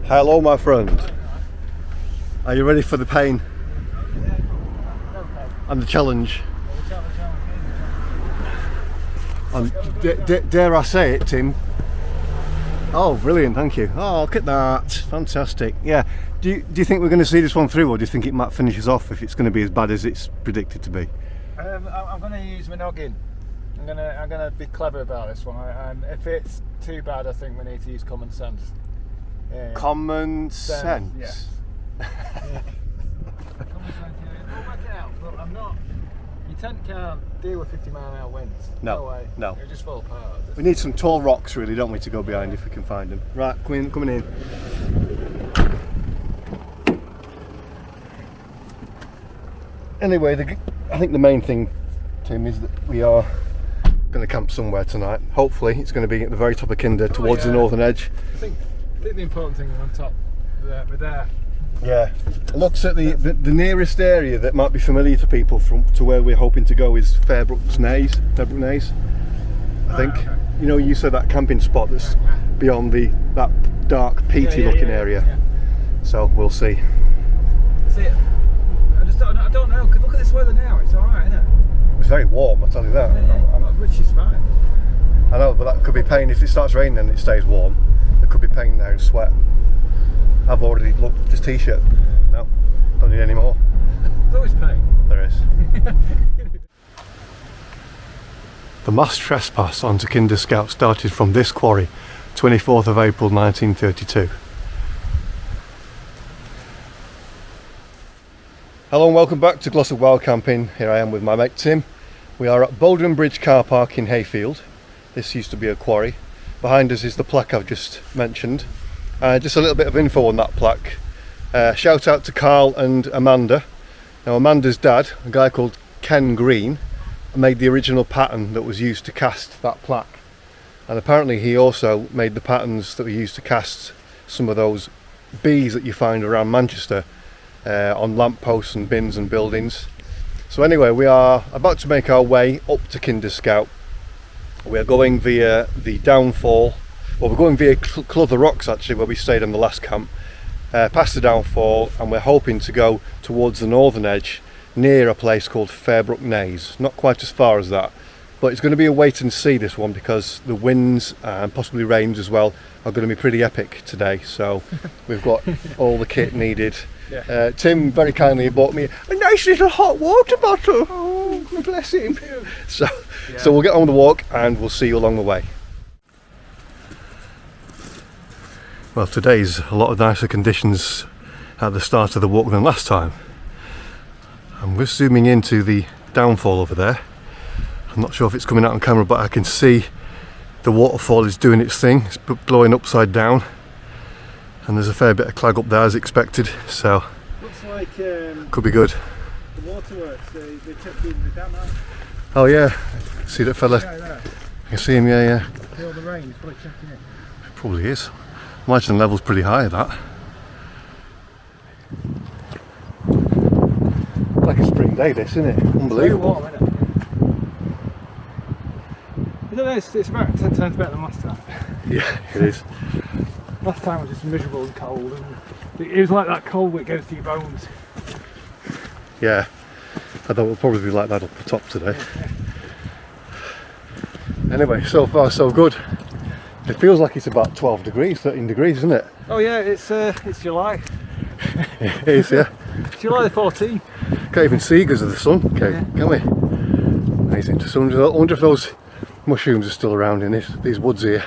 Hello, my friend. Are you ready for the pain and the challenge? And dare I say it, Tim? Oh, brilliant! Thank you. Oh, look at that! Fantastic. Yeah. Do you think we're going to see this one through, or do you think it might finish us off if it's going to be as bad as it's predicted to be? I'm going to use my noggin. I'm going to be clever about this one. And if it's too bad, I think we need to use common sense. Yeah. Common sense. Yes. Yeah. Common sense. Yeah. We'll work it out. But I'm not. Your tent can't deal with 50-mile-an-hour winds. No way. No. It'll just fall apart. We need some tall rocks, really, don't we, to go behind if we can find them. Right, coming in. Anyway, I think the main thing, Tim, is that we are going to camp somewhere tonight. Hopefully, it's going to be at the very top of Kinder, towards the northern edge. I think the important thing is on top. We're there. Yeah. It looks at the nearest area that might be familiar to people to where we're hoping to go is Fairbrook Naze, I think. Okay. You know, you said that camping spot that's beyond that dark peaty looking area. Yeah. So we'll see. See it. I don't know. Look at this weather now. It's all right, isn't it? It's very warm, I'll tell you that. Which is fine. I know, but that could be pain if it starts raining and it stays warm. There could be pain there and sweat. I've already looked this t-shirt. No, don't need any more. There's always pain. There is. The mass trespass onto Kinder Scout started from this quarry, 24th of April 1932. Hello and welcome back to Glossop Wild Camping. Here I am with my mate Tim. We are at Bouldering Bridge car park in Hayfield. This used to be a quarry. Behind us is the plaque I've just mentioned. Just a little bit of info on that plaque. Shout out to Carl and Amanda. Now Amanda's dad, a guy called Ken Green, made the original pattern that was used to cast that plaque. And apparently he also made the patterns that were used to cast some of those bees that you find around Manchester on lampposts and bins and buildings. So anyway, we are about to make our way up to Kinder Scout. We are going via the downfall. Well, we're going via Clother Rocks actually, where we stayed on the last camp, past the downfall, and we're hoping to go towards the northern edge near a place called Fairbrook Naze. Not quite as far as that, but it's going to be a wait and see this one because the winds and possibly rains as well are going to be pretty epic today. So we've got all the kit needed. Yeah. Tim very kindly bought me a nice little hot water bottle. Oh, bless him. So we'll get on the walk and we'll see you along the way. Well, today's a lot of nicer conditions at the start of the walk than last time. I'm just zooming into the downfall over there. I'm not sure if it's coming out on camera, but I can see the waterfall is doing its thing. It's blowing upside down. And there's a fair bit of clag up there as expected, so looks like could be good. The waterworks, they took the dam out. Oh yeah, see that fella? Yeah, you can see him, yeah. Feel the rain, he's probably checking it. Probably is. I imagine the level's pretty high at that. Like a spring day this, isn't it? Unbelievable. It's very warm, isn't it? I don't know, it's about 10 times better than last time. Yeah, it is. Last time was just miserable and cold, and it was like that cold that goes to your bones. Yeah, I thought it would probably be like that up the top today. Anyway, so far so good. It feels like it's about 12 degrees, 13 degrees, isn't it? Oh yeah, it's July. It is, yeah. July the 14th. Can't even see because of the sun, can we? Amazing. I wonder if those mushrooms are still around in these woods here.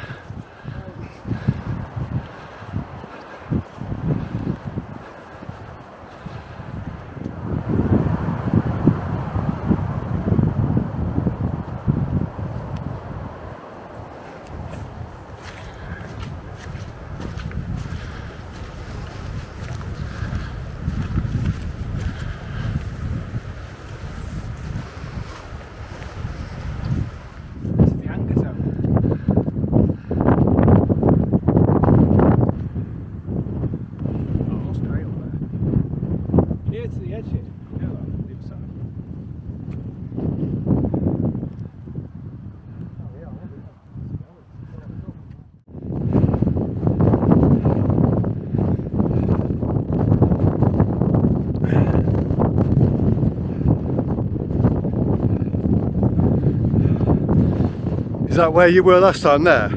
Is that where you were last time there?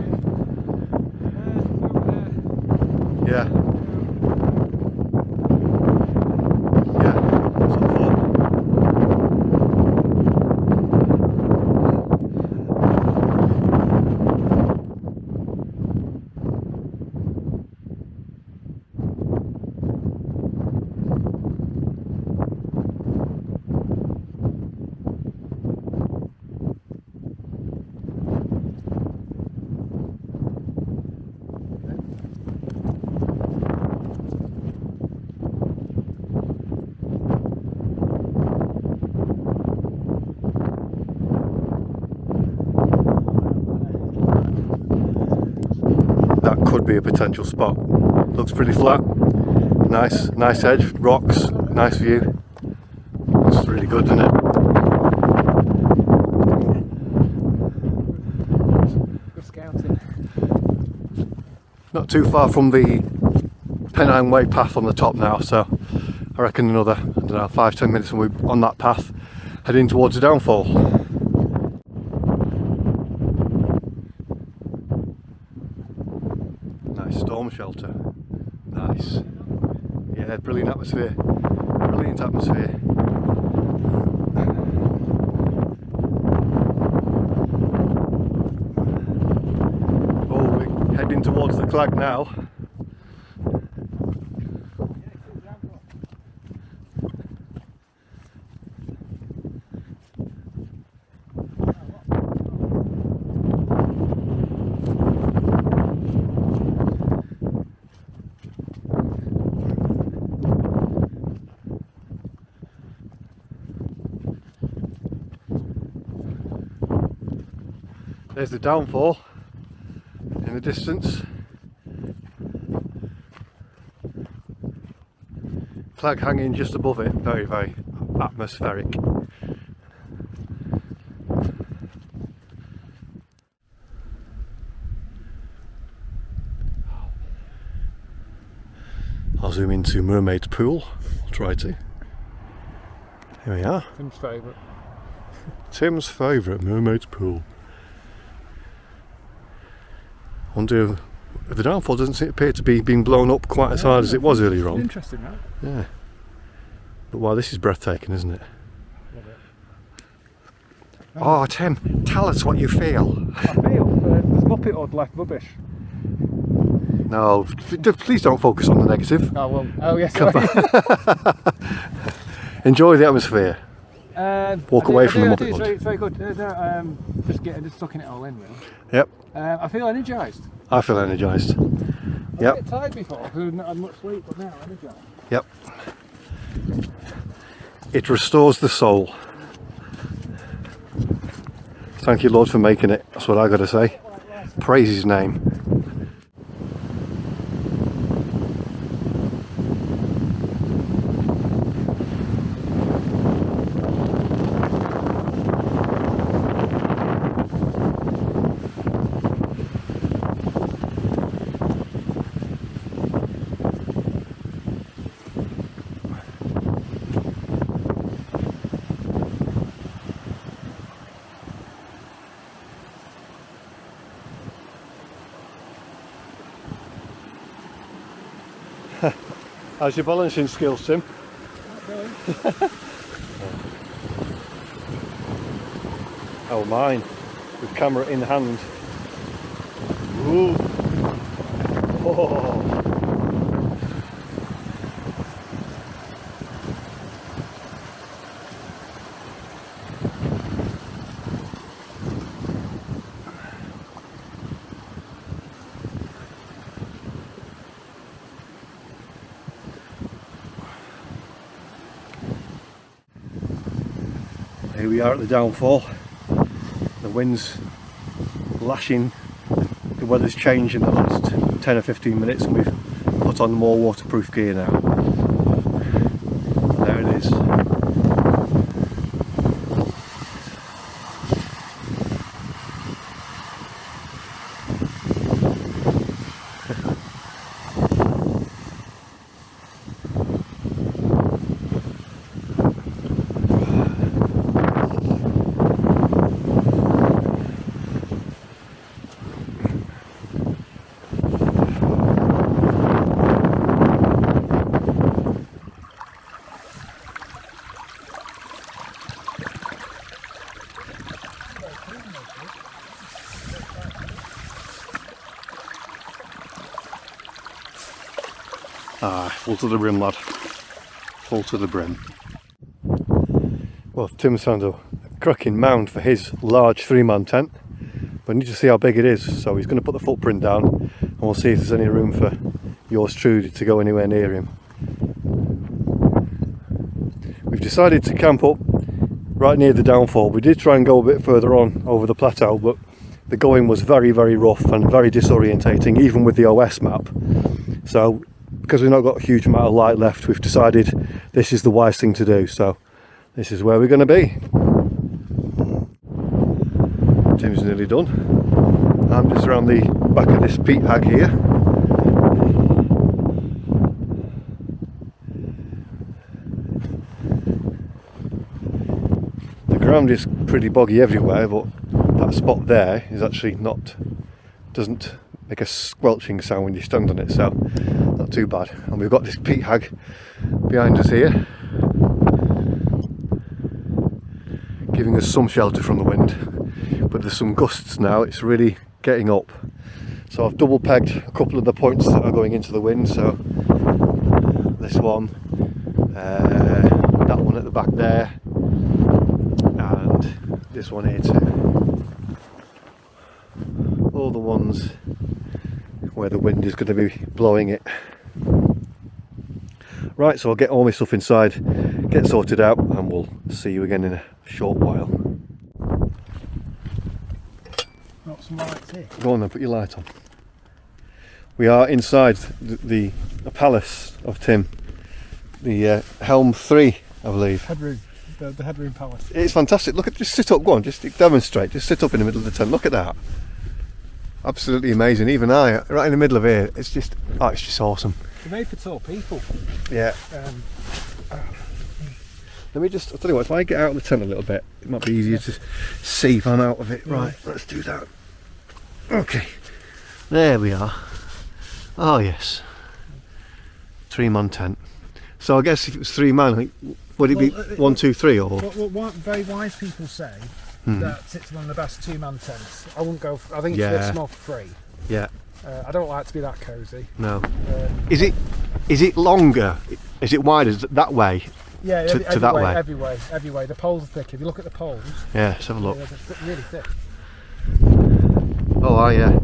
Yeah. Yeah. That's what I thought. That could be a potential spot. Looks pretty flat. Nice edge, rocks, nice view. It's really good, isn't it? Good scouting. Not too far from the Pennine Way path on the top now, so I reckon another, I don't know, 5-10 minutes and we're on that path heading towards the downfall. Nice storm shelter. Nice. Yeah, brilliant atmosphere. Brilliant atmosphere. Oh, we're heading towards the Clag now. There's the downfall in the distance. Clag hanging just above it, very, very atmospheric. I'll zoom into Mermaid's Pool. I'll try to. Here we are. Tim's favourite. Tim's favourite, Mermaid's Pool. Wonder if the downfall doesn't appear to be being blown up quite as hard as it was earlier on. Interesting, right? Yeah. But wow, this is breathtaking, isn't it? Oh, Tim, tell us what you feel. I feel there's Muppet Hut left rubbish. No, please don't focus on the negative. Oh, well. Oh, yes. Sorry. Enjoy the atmosphere. Walk away from the Muppet Hut. It's very good. Just sucking it all in, really. Yep. I feel energised. I feel energised. I was Yep. a bit tired before because I've not had much sleep, but now energised. Yep. It restores the soul. Thank you, Lord, for making it. That's what I got to say. Praise His name. How's your balancing skills, Tim? Oh, mine, with camera in hand. Ooh. Oh. Here we are at the downfall. The wind's lashing, the weather's changed in the last 10 or 15 minutes and we've put on more waterproof gear now. There it is. Ah, full to the brim, lad. Full to the brim. Well, Tim's found a cracking mound for his large 3-man tent. But I need to see how big it is, so he's going to put the footprint down and we'll see if there's any room for yours truly to go anywhere near him. We've decided to camp up right near the downfall. We did try and go a bit further on over the plateau, but the going was very, very rough and very disorientating, even with the OS map. So because we've not got a huge amount of light left, we've decided this is the wise thing to do. So this is where we're going to be. Tim's nearly done. I'm just around the back of this peat hag here. The ground is pretty boggy everywhere, but that spot there is actually doesn't make a squelching sound when you stand on it, so not too bad. And we've got this peat hag behind us here, giving us some shelter from the wind. But there's some gusts now, it's really getting up. So I've double pegged a couple of the points that are going into the wind. So this one, that one at the back there, and this one here too. All the ones where the wind is going to be blowing it. Right, so I'll get all my stuff inside, get sorted out, and we'll see you again in a short while. Got some lights here. Go on then, put your light on. We are inside the palace of Tim, the Helm 3, I believe. Headroom, the headroom palace. It's fantastic. Look at, just sit up, go on, just demonstrate, just sit up in the middle of the tent. Look at that. Absolutely amazing. Even I, right in the middle of here, it's just awesome. They're made for tall people. Yeah. Let me just, I'll tell you what, if I get out of the tent a little bit, it might be easier to see if I'm out of it. Right, let's do that. Okay, there we are. Oh yes, 3-man tent. So I guess if it was 3-man, would it be 1, 2, 3 or? What very wise people say that it's one of the best 2-man tents. I wouldn't go. I think it's a bit small for 3. Yeah. I don't like to be that cosy. No. Is it longer? Is it wider that way? Yeah, to that way. Every way. The poles are thick. If you look at the poles. Yeah, let's have a look. They're really thick. Oh, yeah.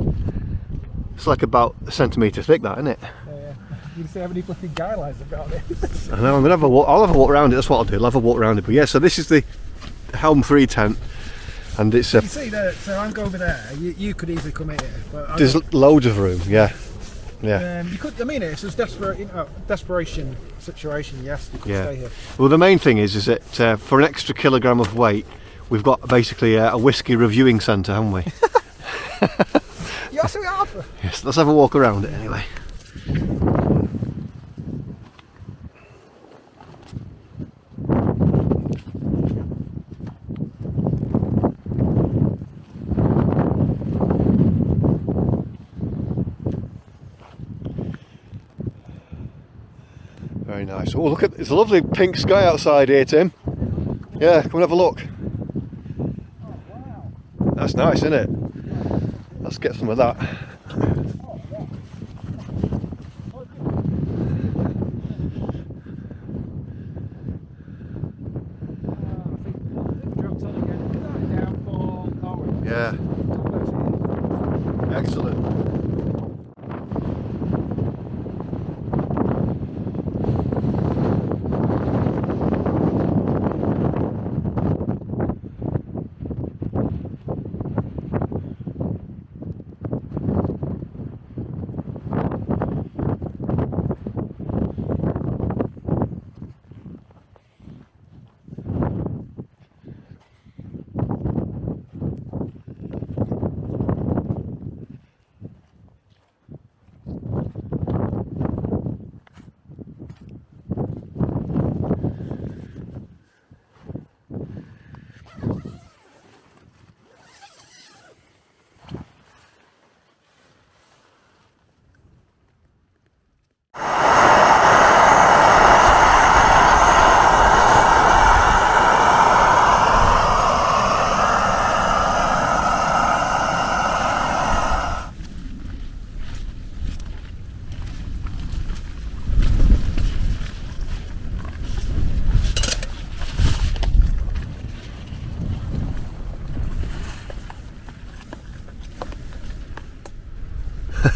It's like about a centimetre thick, that, isn't it? Yeah. You can see how many fucking guy lines about it. I know. I'm gonna have a walk. I'll have a walk around it. That's what I'll do. I'll have a walk around it. But yeah, so this is the Helm 3 tent, and it's you see that. So I'm going over there. You could easily come here. But there's loads of room. Yeah. Yeah. You could. I mean, it's a desperation situation. Yes, you could stay here. Well, the main thing is that for an extra kilogram of weight, we've got basically a whiskey reviewing centre, haven't we? Yes, we have. Yes. Let's have a walk around it anyway. Very nice. Oh, look at, it's a lovely pink sky outside here, Tim. Yeah, come and have a look. Oh, wow. That's nice, isn't it? Let's get some of that. Oh, yeah. Yeah. Excellent.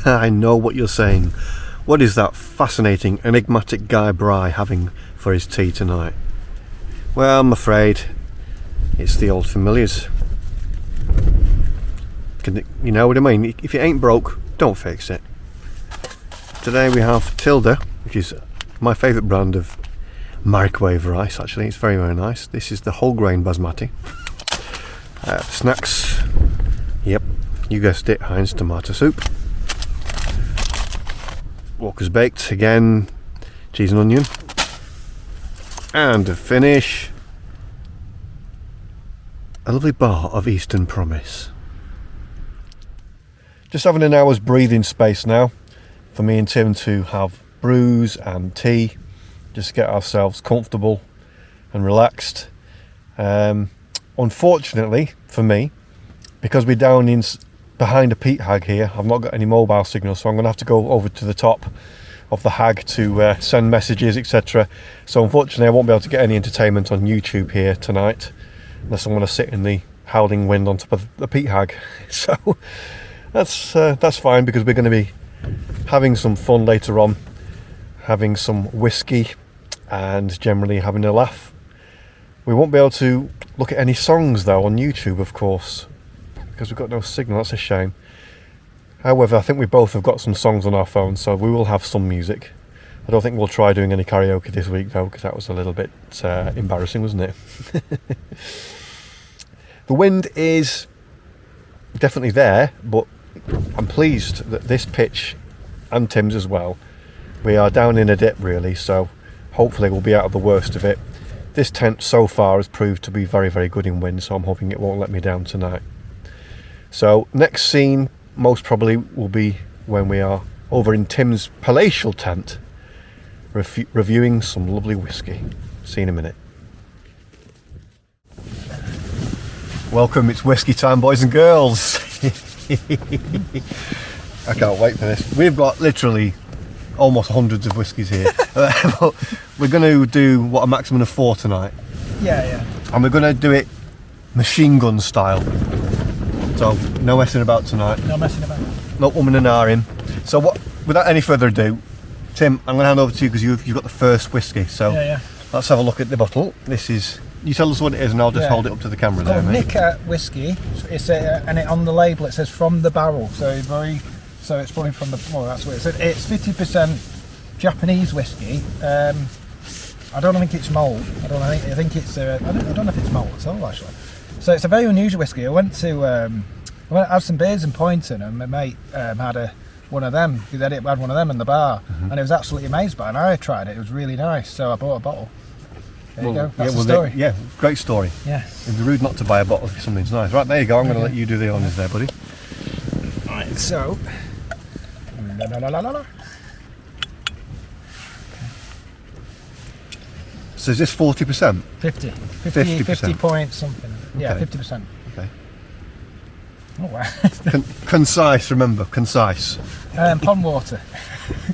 I know what you're saying. What is that fascinating, enigmatic guy Bry having for his tea tonight? Well, I'm afraid it's the old familiars. You know what I mean? If it ain't broke, don't fix it. Today we have Tilda, which is my favourite brand of microwave rice. Actually, it's very, very nice. This is the whole grain basmati. Snacks. Yep, you guessed it, Heinz tomato soup. Walker's baked again, cheese and onion. And to finish, a lovely bar of Eastern Promise. Just having an hour's breathing space now for me and Tim to have brews and tea, just get ourselves comfortable and relaxed. Unfortunately for me, because we're down behind a peat hag here, I've not got any mobile signal, so I'm going to have to go over to the top of the hag to send messages, etc. So unfortunately I won't be able to get any entertainment on YouTube here tonight, unless I'm going to sit in the howling wind on top of the peat hag. So that's fine, because we're going to be having some fun later on, having some whiskey and generally having a laugh. We won't be able to look at any songs though on YouTube, of course, because we've got no signal. That's a shame. However, I think we both have got some songs on our phones, so we will have some music. I don't think we'll try doing any karaoke this week though, because that was a little bit embarrassing, wasn't it? The wind is definitely there, but I'm pleased that this pitch, and Tim's as well, we are down in a dip really, so hopefully we'll be out of the worst of it. This tent so far has proved to be very, very good in wind, so I'm hoping it won't let me down tonight. So next scene most probably will be when we are over in Tim's palatial tent reviewing some lovely whiskey. See you in a minute. Welcome, it's whiskey time, boys and girls. I can't wait for this. We've got literally almost hundreds of whiskies here. But we're going to do, what, a maximum of 4 tonight? Yeah. And we're going to do it machine gun style. So, no messing about tonight. No messing about. Not woman and ahhing. So, without any further ado, Tim, I'm going to hand over to you because you've got the first whiskey. So, Yeah. let's have a look at the bottle. This is, you tell us what it is and I'll just hold it up to the camera there, mate. Nika whiskey. It's and on the label it says from the barrel. So it's probably from the. Well, that's what it said. It's 50% Japanese whiskey. I don't think it's mulled. I think it's. I don't know if it's mulled at all actually. So it's a very unusual whiskey. I went to have some beers in Poynton, and my mate had one of them. He had one of them in the bar, and I was absolutely amazed by it. And I tried it. It was really nice. So I bought a bottle. There you go. That's the story. Great story. Yeah. It'd be rude not to buy a bottle if something's nice. Right, there you go. I'm going to let you do the honours there, buddy. Right. So. So is this 40%? 50 point something. Yeah, Okay. 50%. Okay. Oh wow. Concise, remember, concise. Pond water.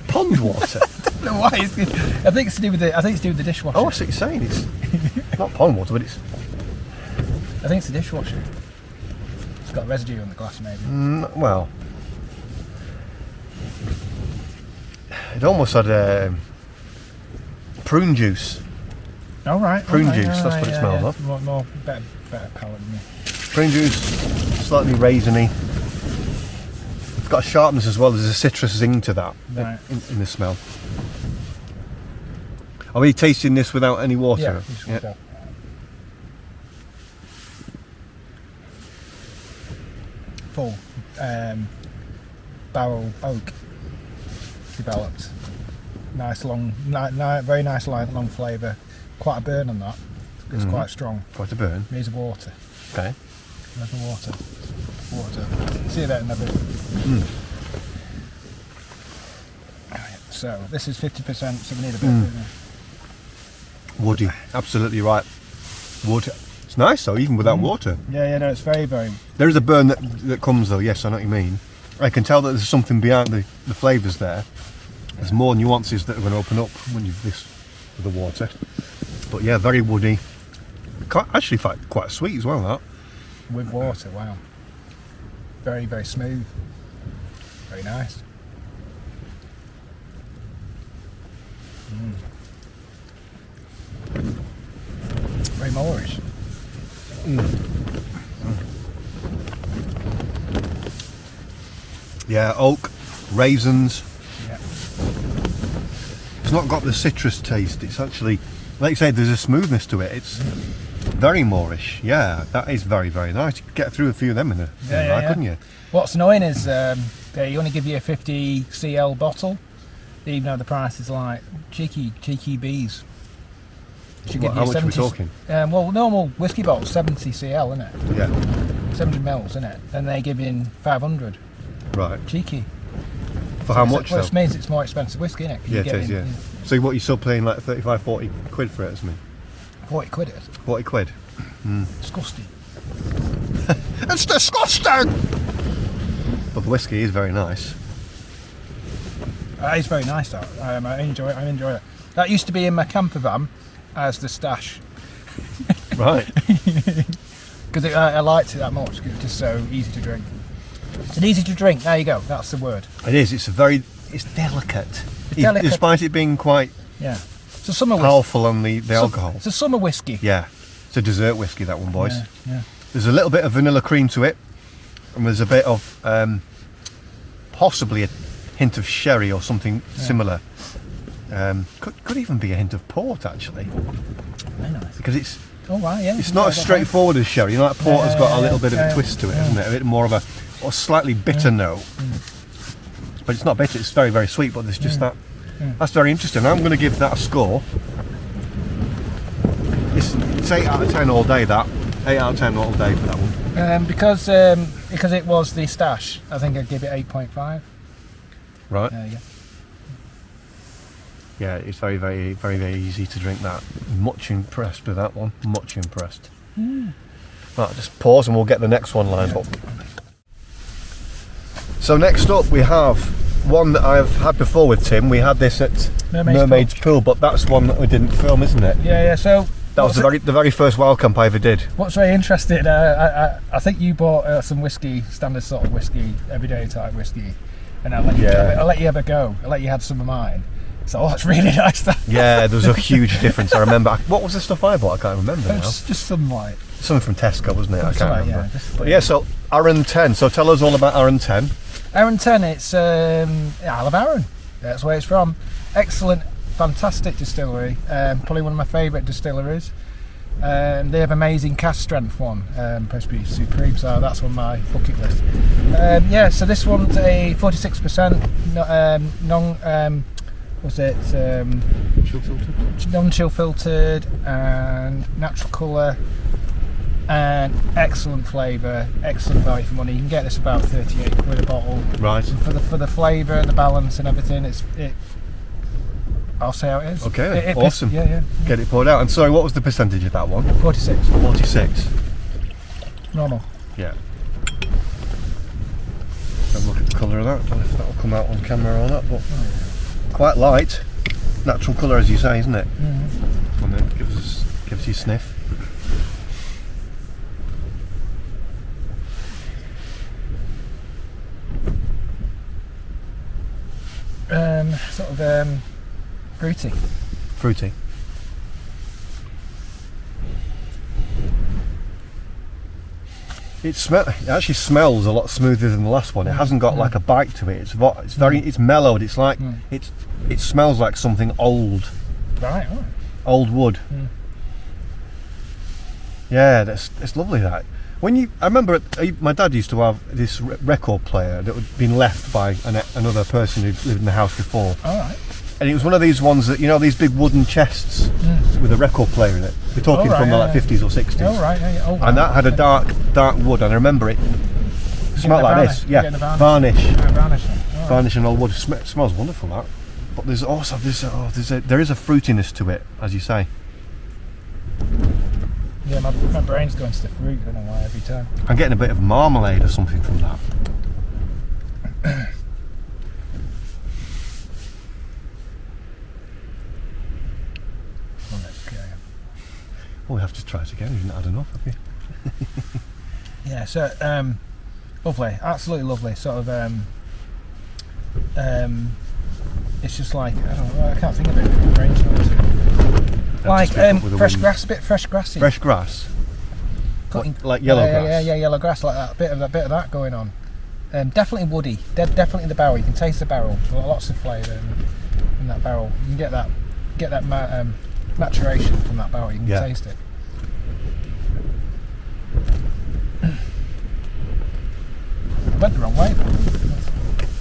Pond water? I don't know why. I think it's to do with the dishwasher. Oh, I see what you're saying. It's not pond water, but it's... I think it's the dishwasher. It's got residue on the glass, maybe. Well... It almost had prune juice. Oh, right. Prune juice, that's what it smells of. More better palate than me. Prune juice, slightly raisiny. It's got a sharpness as well. There's a citrus zing to that in the smell. Are we tasting this without any water? Yeah. Full barrel oak developed. Nice long, very nice light long flavour. Quite a burn on that. It's quite strong. Quite a burn. Needs water. Okay. There's the water. See that in a bit. Right, so this is 50%, so we need a bit. Woody. Absolutely right. Water. It's nice though, even without water. Yeah, no, it's very, very. There is a burn that comes though. Yes, I know what you mean. I can tell that there's something behind the flavours there. There's more nuances that are going to open up when you've this with the water. But yeah, very woody. Actually, quite sweet as well. That with water, wow. Very, very smooth. Very nice. moreish. Yeah, oak, raisins. Yeah. It's not got the citrus taste. It's actually, like you say, there's a smoothness to it. It's very moreish. Yeah, that is very, very nice. You could get through a few of them in a night, couldn't you? What's annoying is they only give you a 50 cl bottle, even though the price is like cheeky bees. How much are we talking? Well, normal whiskey bottle's 70 cl, isn't it? Yeah. 700 mils, isn't it? And they give in 500. Right. Cheeky. For how much though? Which means it's more expensive whiskey, isn't it? Yeah, it is, yeah. So what, you're still paying like 35, 40 quid for it, isn't it? 40 quid it is. 40 quid? Disgusting. It's disgusting! But the whiskey is very nice. It's very nice, that. I enjoy it. That used to be in my camper van as the stash. Right. Because I liked it that much, because it's just so easy to drink. It's easy to drink, there you go, that's the word. It is, it's delicate. Delicate. Despite it being quite It's a summer powerful on the alcohol. It's a summer whiskey. Yeah, it's a dessert whiskey, that one, boys. Yeah. There's a little bit of vanilla cream to it, and there's a bit of possibly a hint of sherry or something similar. Could even be a hint of port, actually. Very nice. Because it's it's not as straightforward as sherry. You know, like porter's got a little bit of a twist to it, isn't it? A bit more of a slightly bitter note. But it's not bitter, it's very, very sweet, but there's just that. That's very interesting. I'm going to give that a score. It's 8 out of 10 all day, that. 8 out of 10 all day for that one. Because it was the stash, I think I'd give it 8.5. Right. There you go. Yeah, it's very, very, very, very easy to drink that. Much impressed with that one. Much impressed. Right, just pause and we'll get the next one lined up. So next up we have one that I've had before with Tim. We had this at Mermaid's Pool, but that's one that we didn't film, isn't it? Yeah. So that was the very first wild camp I ever did. What's very interesting, I think you bought some whiskey, standard sort of whiskey, everyday type whiskey, and I'll let you have a go. I'll let you have some of mine. So it's really nice. Yeah, there was a huge difference. I remember. What was the stuff I bought? I can't remember now. Just some like something from Tesco, wasn't it? I can't remember. But yeah, so Arran 10. So tell us all about Arran 10. Arran 10. It's Isle of Arran. That's where it's from. Excellent, fantastic distillery. Probably one of my favourite distilleries. They have amazing cask strength one. Supposed to be supreme. So that's on my bucket list. So this one's a 46% non. Was it chill filtered? Non-chill filtered and natural colour and excellent flavour, excellent value for money. You can get this about 38 quid a bottle. Right. And for the flavour, the balance and everything, I'll say how it is. Okay, awesome. Yeah. Get it poured out. And sorry, what was the percentage of that one? 46. 46. Normal. Yeah. Have a look at the colour of that. I don't know if that will come out on camera or not, but quite light. Natural colour, as you say, isn't it? And then gives you a sniff. Sort of fruity. Fruity. It actually smells a lot smoother than the last one. It hasn't got like a bite to it. It's mellowed. It's like it smells like something old. Right. Old wood. Yeah, it's lovely. That I remember my dad used to have this record player that had been left by another person who lived in the house before. All right. And it was one of these ones that, these big wooden chests with a record player in it. We're talking from the 50s or 60s. Oh, right. And that had a dark wood, and I remember it smelled like this. Yeah, varnish. Varnish and old wood. It smells wonderful, that. But there's also there is a fruitiness to it, as you say. Yeah, my brain's going to the fruit. I don't know why every time. I'm getting a bit of marmalade or something from that. Well, we have to try it again. You've not had enough, have you? Yeah, so lovely, absolutely lovely. Sort of, it's just like I can't think of it. My brain's not Like fresh wind. grass, a bit fresh grassy. Fresh grass. Cutting, Like yellow grass. Yeah, yellow grass like that. A bit of that going on. Definitely woody. Definitely in the barrel. You can taste the barrel. Lots of flavour in that barrel. You can get that maturation from that barrel. You can taste it. I went the wrong way.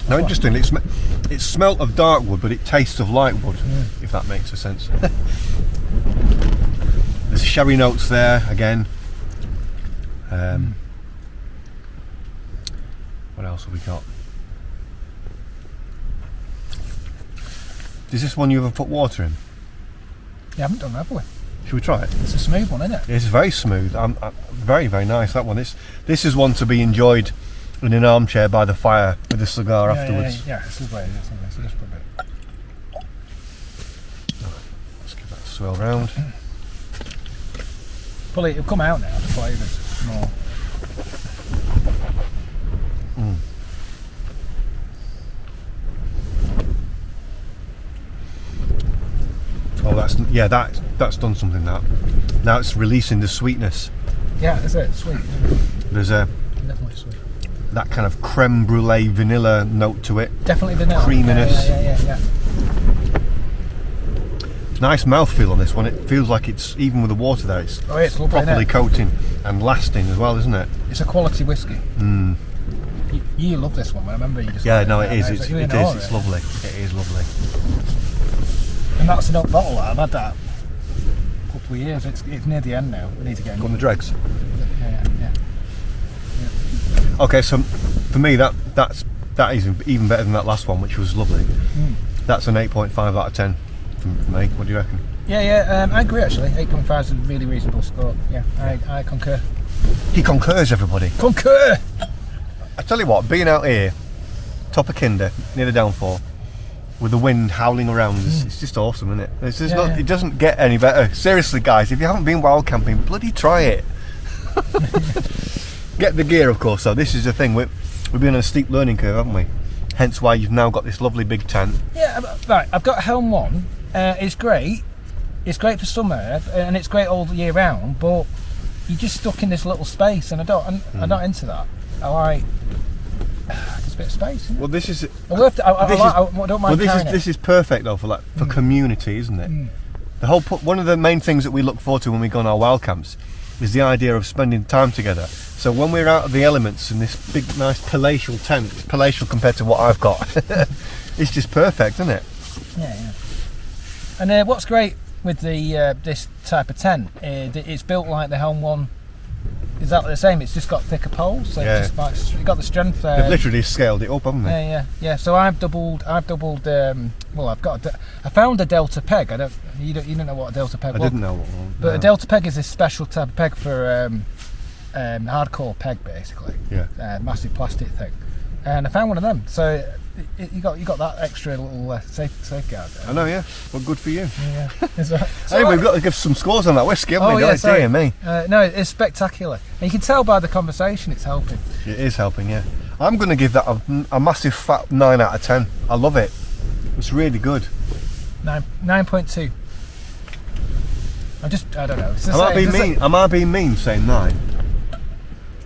No, interesting. It smelt of dark wood, but it tastes of light wood. If that makes a sense. There's sherry notes there again. What else have we got? Is this one you ever put water in? Yeah, I haven't done that, have we? Should we try it? It's a smooth one, isn't it? It's very smooth. Very, very nice, that one. This is one to be enjoyed in an armchair by the fire with a cigar afterwards. Yeah, it's lovely. So just put a bit. Let's give that a swirl round. Well, it'll come out now, the flavours more. Oh, that's done something. That now it's releasing the sweetness. Yeah, is it sweet? There's Definitely sweet. that kind of creme brulee vanilla note to it. Definitely vanilla. Creaminess. Yeah. Nice mouthfeel on this one. It feels like it's, even with the water there, it's Lovely, properly coating and lasting as well, isn't it? It's a quality whiskey. You love this one. I remember you just. Yeah, no, it is. It's lovely. It is lovely. And that's an old bottle. I've had that a couple of years. It's near the end now. We need to get On the dregs. Yeah. Okay, so for me that is even better than that last one, which was lovely. That's an 8.5 out of 10 from me. What do you reckon? Yeah. I agree actually. 8.5 is a really reasonable score. Yeah, I concur. He concurs, everybody. Concur. I tell you what, being out here, top of Kinder, near the downfall, with the wind howling around, it's just awesome, isn't it? It's just it doesn't get any better. Seriously, guys, if you haven't been wild camping, bloody try it. Get the gear, of course. So this is the thing. We've been on a steep learning curve, haven't we? Hence why you've now got this lovely big tent. Yeah, right. I've got Helm 1. It's great. It's great for summer, and it's great all year round. But you're just stuck in this little space, and I'm not into that. I like just a bit of space. Isn't it? Well, this is. I don't mind. Well, this is perfect though for community, isn't it? The whole one of the main things that we look forward to when we go on our wild camps is the idea of spending time together. So when we're out of the elements in this big, nice palatial tent, it's palatial compared to what I've got. It's just perfect, isn't it? Yeah. And what's great with the this type of tent, it's built like the Helm 1. Exactly the same. It's just got thicker poles, so it's got the strength there. They've literally scaled it up, haven't they? Yeah. So I've doubled. I found a delta peg. You don't know what a delta peg was. I didn't know what one. But a delta peg is this special type of peg for hardcore peg, basically. Yeah. Massive plastic thing. And I found one of them. So you got that extra little safeguard there. I know, yeah. Well, good for you. Yeah. So Anyway, we've got to give some scores on that whiskey, haven't we? Dear me. No, it's spectacular. And you can tell by the conversation it's helping. It is helping, yeah. I'm going to give that a massive fat 9 out of 10. I love it. It's really good. 9.2. I don't know. Am I being mean saying 9?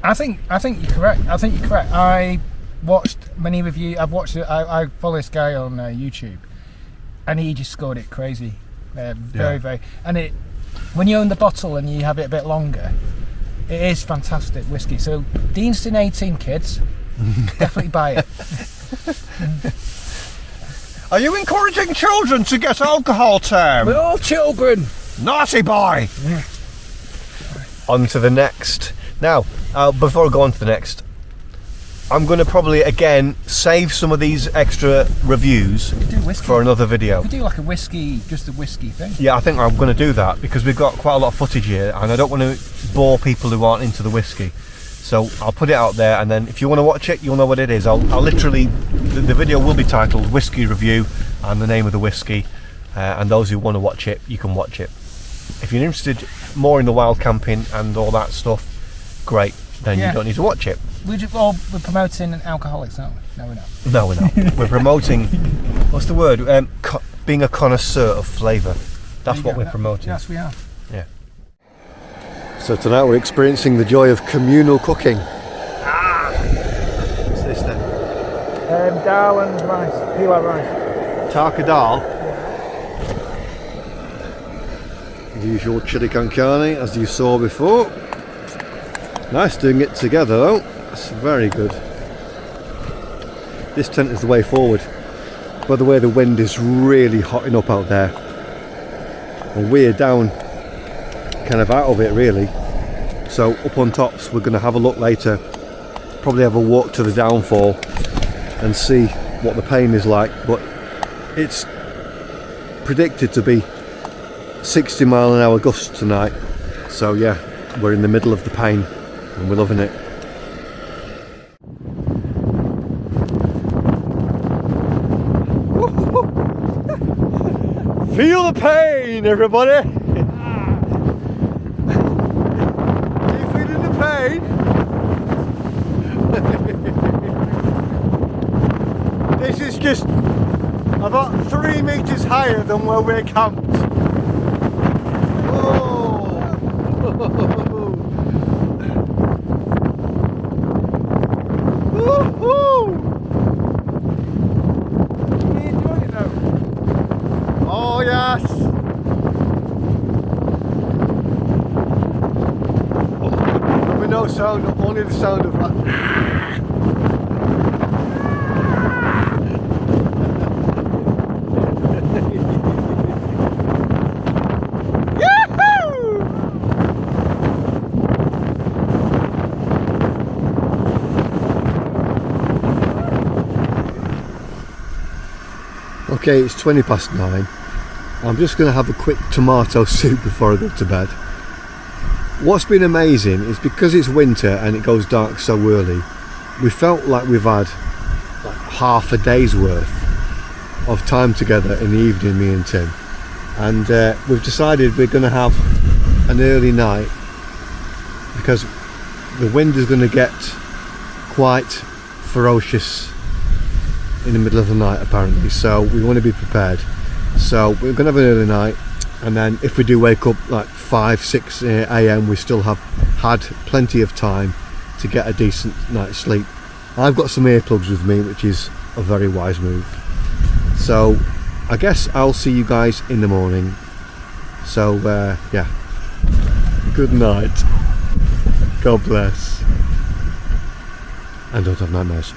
I think you're correct. I watched many reviews. I follow this guy on YouTube, and he just scored it crazy, very. And when you own the bottle and you have it a bit longer, it is fantastic whiskey. So Deanston 18 kids, definitely buy it. Are you encouraging children to get alcohol, Tim? We're all children. Naughty boy. Yeah. On to the next. Now, before I go on to the next, I'm going to probably again save some of these extra reviews for another video. We could do like just a whiskey thing. Yeah, I think I'm going to do that because we've got quite a lot of footage here and I don't want to bore people who aren't into the whiskey. So I'll put it out there, and then if you want to watch it, you'll know what it is. I'll literally, the video will be titled Whiskey Review and the name of the whiskey, and those who want to watch it, you can watch it. If you're interested more in the wild camping and all that stuff, great, then you don't need to watch it. We're promoting alcoholics, aren't we? No, we're not. No, we're not. We're promoting, what's the word? Being a connoisseur of flavour. That's what we're promoting. Yes, we are. Yeah. So tonight we're experiencing the joy of communal cooking. What's this then? Dal and rice, pilau rice. Tarka dal. The usual chili con carne, as you saw before. Nice doing it together though. It's very good. This tent is the way forward. By the way, the wind is really hotting up out there. And we're down kind of out of it really. So up on tops, we're going to have a look later. Probably have a walk to the downfall and see what the pain is like. But it's predicted to be 60-mile-an-hour gusts tonight. So yeah, we're in the middle of the pain and we're loving it. Feel the pain, everybody! Are you feeling the pain? This is just about 3 meters higher than where we're camped. Oh. Woo-hoo. You enjoy it though? Oh yes! There'll be no sound, only the sound of that. Okay, it's 9:20. I'm just going to have a quick tomato soup before I go to bed. What's been amazing is because it's winter and it goes dark so early, we felt like we've had like half a day's worth of time together in the evening, me and Tim. And we've decided we're going to have an early night because the wind is going to get quite ferocious in the middle of the night apparently, so we want to be prepared. So we're going to have an early night, and then if we do wake up like 5-6 a.m. we still have had plenty of time to get a decent night's sleep. I've got some earplugs with me, which is a very wise move. So I guess I'll see you guys in the morning. So yeah, good night, God bless, and don't have nightmares.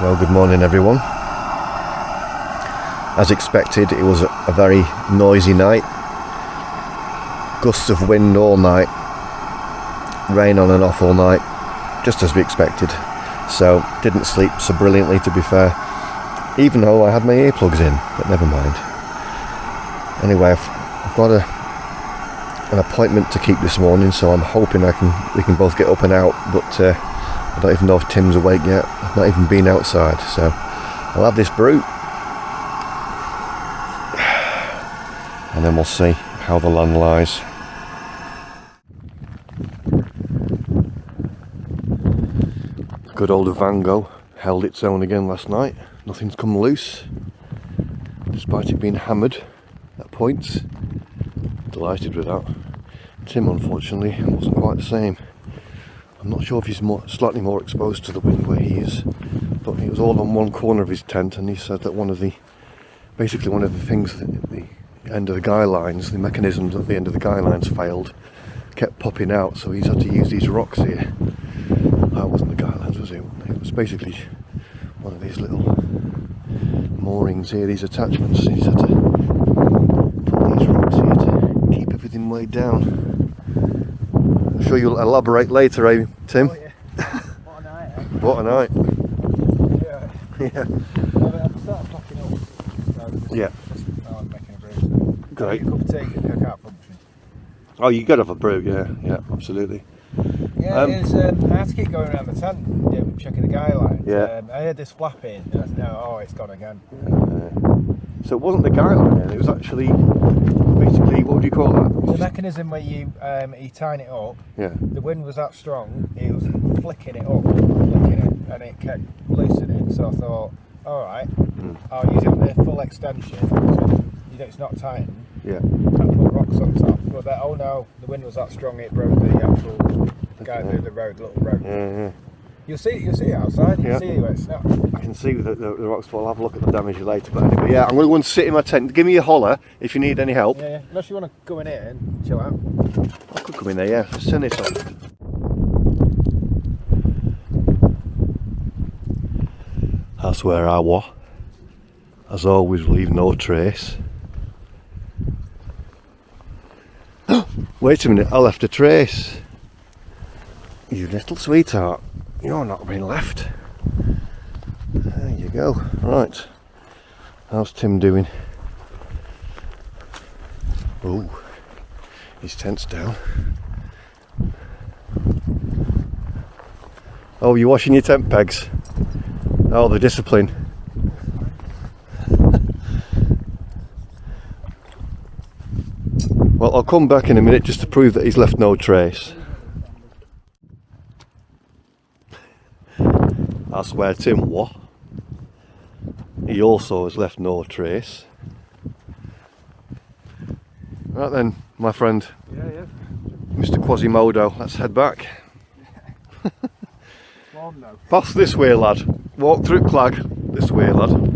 Well, good morning everyone. As expected, it was a very noisy night. Gusts of wind all night, rain on and off all night, just as we expected. So didn't sleep so brilliantly, to be fair, even though I had my earplugs in, but never mind. Anyway, I've got an appointment to keep this morning, so I'm hoping we can both get up and out, but I don't even know if Tim's awake yet. I've not even been outside, so I'll have this brew and then we'll see how the land lies. Good old Vango held its own again last night. Nothing's come loose, despite it being hammered at points. Delighted with that. Tim, unfortunately, wasn't quite the same. I'm not sure if he's slightly more exposed to the wind where he is, but he was all on one corner of his tent, and he said that one of the things at the end of the guy lines, the mechanisms at the end of the guy lines failed, kept popping out, so he's had to use these rocks here. That wasn't the guy lines, was it? It was basically one of these little moorings here, these attachments. He's had to put these rocks here to keep everything weighed down. I'm sure you'll elaborate later, eh, Tim? Oh, yeah. What a night, eh? What a night. Yeah. Yeah. I've started packing up. So Yeah. I'm making a brew. Great. A cup of tea and I can't function. Oh, you got to have a brew, yeah, absolutely. Yeah, it is, I had to keep going around the tent, checking the guy lines. Yeah. I heard this flapping and I said, no, it's gone again. So it wasn't the guy line then, it was actually basically, what would you call that? The mechanism where you tighten it up, Yeah. the wind was that strong, it was flicking it up, and it kept loosening. So I thought, alright, I'll use it on the full extension, it's not tightened, Yeah. and put rocks on top. But then, oh no, the wind was that strong, it broke the actual guy through the road, little road. Yeah. You'll see it outside, you Yeah. can see where it's snapped. I can see the rocks fall. I'll have a look at the damage later. But anyway, yeah, I'm going to go and sit in my tent. Give me a holler if you need any help. Yeah, unless you want to go in here and chill out. I could come in there, yeah. Let's turn this on. That's where I was. As always, leave no trace. Wait a minute, I left a trace. You little sweetheart, you're not being left. There you go. Right. How's Tim doing? Oh, his tent's down. Oh, you're washing your tent pegs? Oh, the discipline. Well, I'll come back in a minute just to prove that he's left no trace. That's where Tim was. He also has left no trace. Right then, my friend, Yeah. Mr. Quasimodo, let's head back. Warm though. Pass this way, lad. Walk through Clag. This way, lad.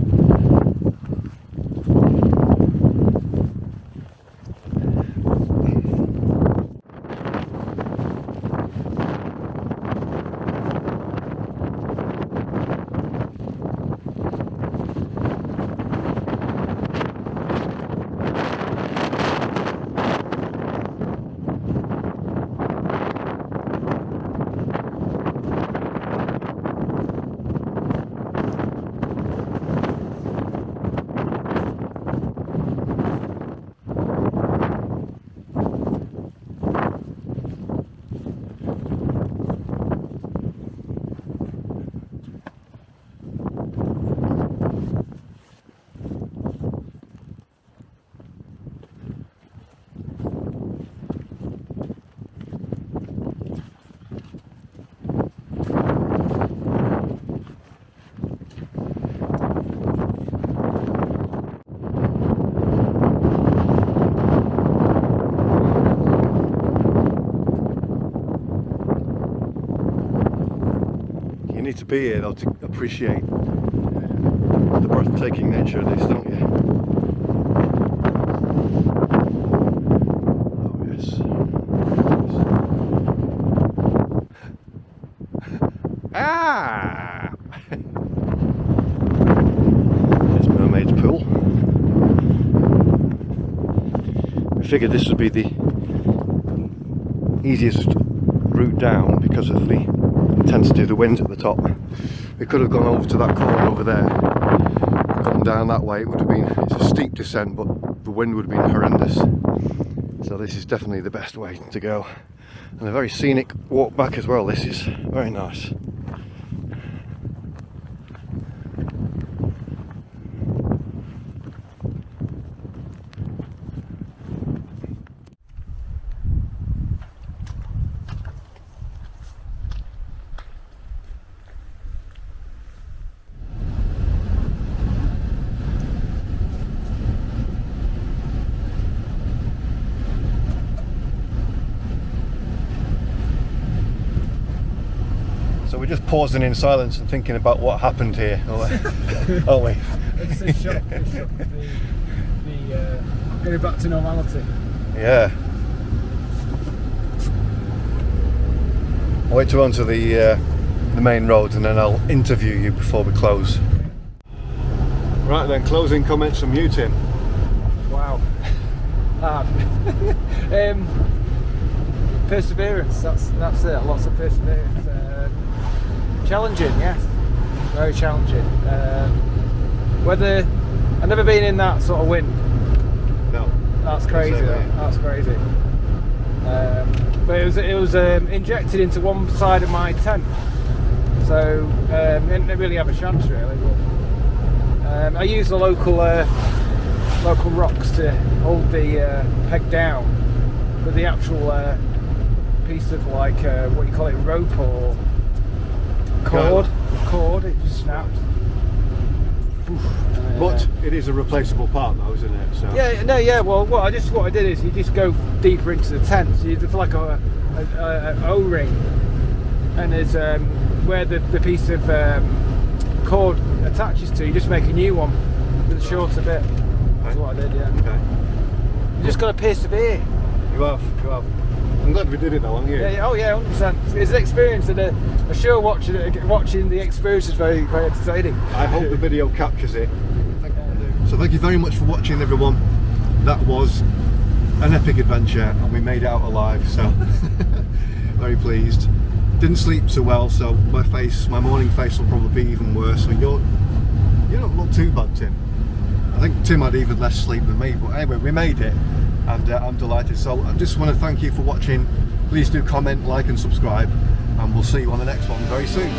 You need to be here though to appreciate the breathtaking nature of this, don't you? Oh yes. Ah! There's Mermaid's Pool. We figured this would be the easiest route down because of the intensity of the winds at the top. We could have gone over to that corner over there, gone down that way. It would have been, it's a steep descent, but the wind would have been horrendous. So this is definitely the best way to go, and a very scenic walk back as well. This is very nice. So we're just pausing in silence and thinking about what happened here, aren't we? It's a shock. It's shock the getting back to normality. Yeah. I'll wait to onto the main road and then I'll interview you before we close. Right then, closing comments from you, Tim. Wow. Perseverance, that's it, lots of perseverance. Challenging, yes, very challenging. Whether I've never been in that sort of wind. No. That's crazy. That's crazy. But it was injected into one side of my tent, so didn't really have a chance really. But, I used the local rocks to hold the peg down, but the actual piece of like what you call it, rope or cord, it just snapped. But it is a replaceable part though, isn't it? So. Yeah. Well, what I did is you just go deeper into the tent. So it's like a O-ring, and there's where the piece of cord attaches to. You just make a new one with a shorter bit. That's what I did. Yeah. Okay. You just got to persevere. You have. I'm glad we did it though, aren't you? Yeah. Oh yeah, 100%. It's an experience, and I'm sure watching the experience is very, very entertaining. I hope the video captures it. So thank you very much for watching, everyone. That was an epic adventure, and we made it out alive. So very pleased. Didn't sleep so well, so my morning face will probably be even worse. So you don't look too bad, Tim. I think Tim had even less sleep than me, but anyway, we made it, and I'm delighted. So I just want to thank you for watching. Please do comment, like and subscribe, and we'll see you on the next one very soon.